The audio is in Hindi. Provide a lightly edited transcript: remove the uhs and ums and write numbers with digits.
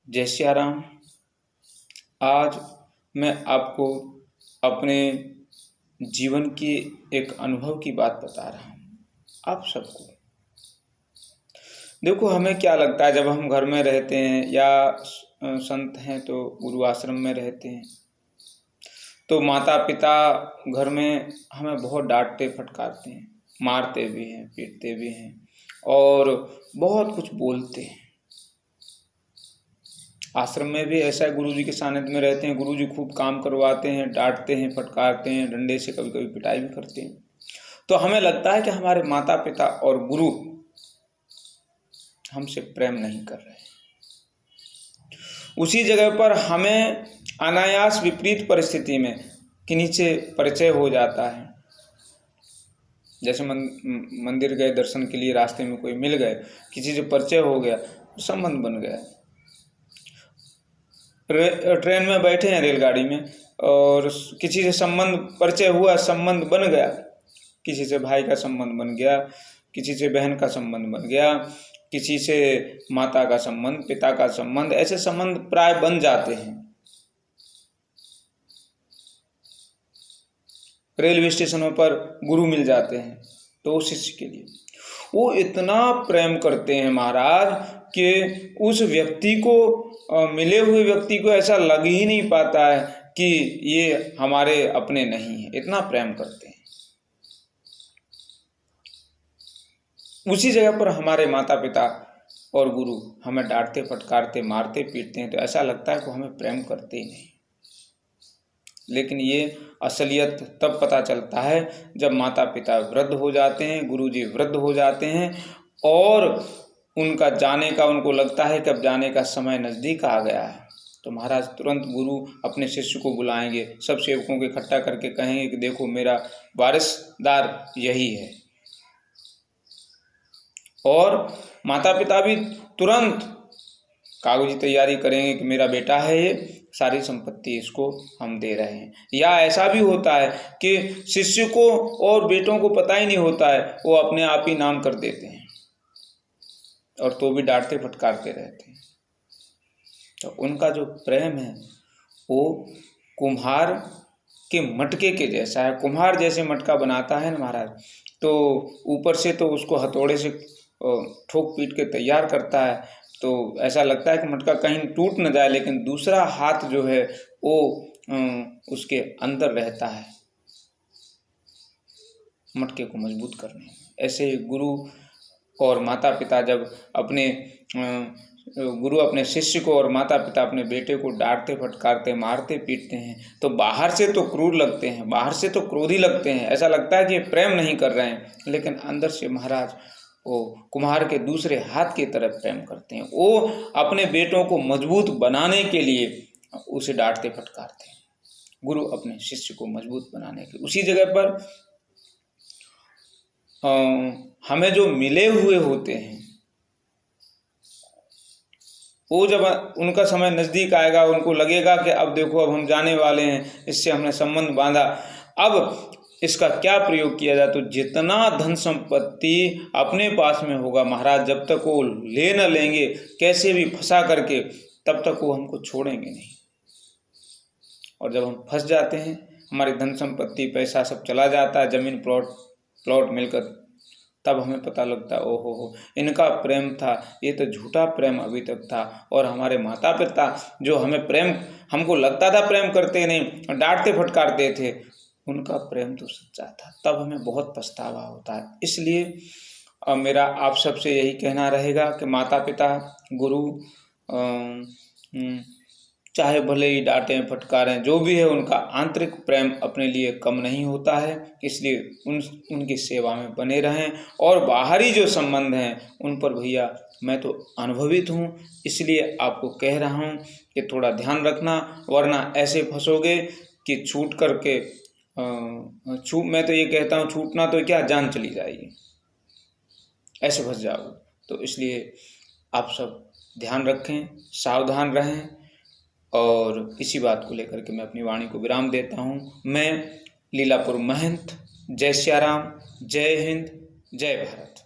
जय सिया राम। आज मैं आपको अपने जीवन की एक अनुभव की बात बता रहा हूँ आप सबको। देखो, हमें क्या लगता है जब हम घर में रहते हैं या संत हैं तो गुरु आश्रम में रहते हैं तो माता पिता घर में हमें बहुत डांटते फटकारते हैं, मारते भी हैं, पीटते भी हैं और बहुत कुछ बोलते हैं। आश्रम में भी ऐसा है, गुरुजी के सानिध्य में रहते हैं, गुरुजी खूब काम करवाते हैं, डांटते हैं, फटकारते हैं, डंडे से कभी कभी पिटाई भी करते हैं। तो हमें लगता है कि हमारे माता पिता और गुरु हमसे प्रेम नहीं कर रहे हैं। उसी जगह पर हमें अनायास विपरीत परिस्थिति में किन्हीं से परिचय हो जाता है। जैसे मंदिर गए दर्शन के लिए, रास्ते में कोई मिल गए, किसी से परिचय हो गया, संबंध बन गया। ट्रेन में बैठे हैं, रेलगाड़ी में, और किसी से संबंध परिचय हुआ, संबंध बन गया। किसी से भाई का संबंध बन गया, किसी से बहन का संबंध बन गया, किसी से माता का संबंध, पिता का संबंध, ऐसे संबंध प्राय बन जाते हैं। रेलवे स्टेशनों पर गुरु मिल जाते हैं तो शिष्य के लिए वो इतना प्रेम करते हैं महाराज कि उस व्यक्ति को, मिले हुए व्यक्ति को ऐसा लग ही नहीं पाता है कि ये हमारे अपने नहीं है, इतना प्रेम करते हैं। उसी जगह पर हमारे माता पिता और गुरु हमें डांटते फटकारते, मारते पीटते हैं तो ऐसा लगता है कि हमें प्रेम करते ही नहीं। लेकिन ये असलियत तब पता चलता है जब माता पिता वृद्ध हो जाते हैं, गुरुजी वृद्ध हो जाते हैं और उनका जाने का, उनको लगता है कि अब जाने का समय नज़दीक आ गया है, तो महाराज तुरंत गुरु अपने शिष्य को बुलाएंगे, सब सेवकों को इकट्ठा करके कहेंगे कि देखो मेरा वारिसदार यही है। और माता पिता भी तुरंत कागजी तैयारी करेंगे कि मेरा बेटा है, ये सारी संपत्ति इसको हम दे रहे हैं। या ऐसा भी होता है कि शिष्य को और बेटों को पता ही नहीं होता है, वो अपने आप ही नाम कर देते हैं और तो भी डांटते फटकारते रहते हैं। तो उनका जो प्रेम है वो कुम्हार के मटके के जैसा है। कुम्हार जैसे मटका बनाता है ना महाराज, तो ऊपर से तो उसको हथौड़े से ठोक पीट के तैयार करता है, तो ऐसा लगता है कि मटका कहीं टूट न जाए, लेकिन दूसरा हाथ जो है वो उसके अंदर रहता है मटके को मजबूत करने में। ऐसे गुरु और माता पिता जब गुरु अपने शिष्य को और माता पिता अपने बेटे को डांटते फटकारते, मारते पीटते हैं तो बाहर से तो क्रूर लगते हैं, बाहर से तो क्रोधी लगते हैं, ऐसा लगता है कि ये प्रेम नहीं कर रहे हैं, लेकिन अंदर से महाराज वो कुम्हार के दूसरे हाथ की तरफ प्रेम करते हैं। वो अपने बेटों को मजबूत बनाने के लिए उसे डांटते फटकारते हैं। गुरु अपने शिष्य को मजबूत बनाने के, उसी जगह पर हमें जो मिले हुए होते हैं वो जब उनका समय नज़दीक आएगा, उनको लगेगा कि अब देखो अब हम जाने वाले हैं, इससे हमने संबंध बांधा, अब इसका क्या प्रयोग किया जाए। तो जितना धन संपत्ति अपने पास में होगा महाराज, जब तक वो ले न लेंगे कैसे भी फंसा करके, तब तक वो हमको छोड़ेंगे नहीं। और जब हम फंस जाते हैं, हमारी धन संपत्ति पैसा सब चला जाता है, जमीन प्लॉट मिलकर, तब हमें पता लगता है ओहो इनका प्रेम था, ये तो झूठा प्रेम अभी तक था। और हमारे माता पिता जो हमें प्रेम, हमको लगता था प्रेम करते नहीं, डांटते फटकारते थे, उनका प्रेम तो सच्चा था। तब हमें बहुत पछतावा होता है। इसलिए मेरा आप सबसे यही कहना रहेगा कि माता पिता, गुरु चाहे भले ही डांटें फटकारें, जो भी है, उनका आंतरिक प्रेम अपने लिए कम नहीं होता है। इसलिए उनकी सेवा में बने रहें। और बाहरी जो संबंध हैं उन पर भैया मैं तो अनुभवित हूँ, इसलिए आपको कह रहा हूँ कि थोड़ा ध्यान रखना, वरना ऐसे फंसोगे कि छूट करके मैं तो ये कहता हूँ छूटना तो क्या, जान चली जाएगी, ऐसे फंस जाओगे। तो इसलिए आप सब ध्यान रखें, सावधान रहें। और इसी बात को लेकर के मैं अपनी वाणी को विराम देता हूँ। मैं लीलापुर महंत। जय सिया राम, जय हिंद, जय भारत।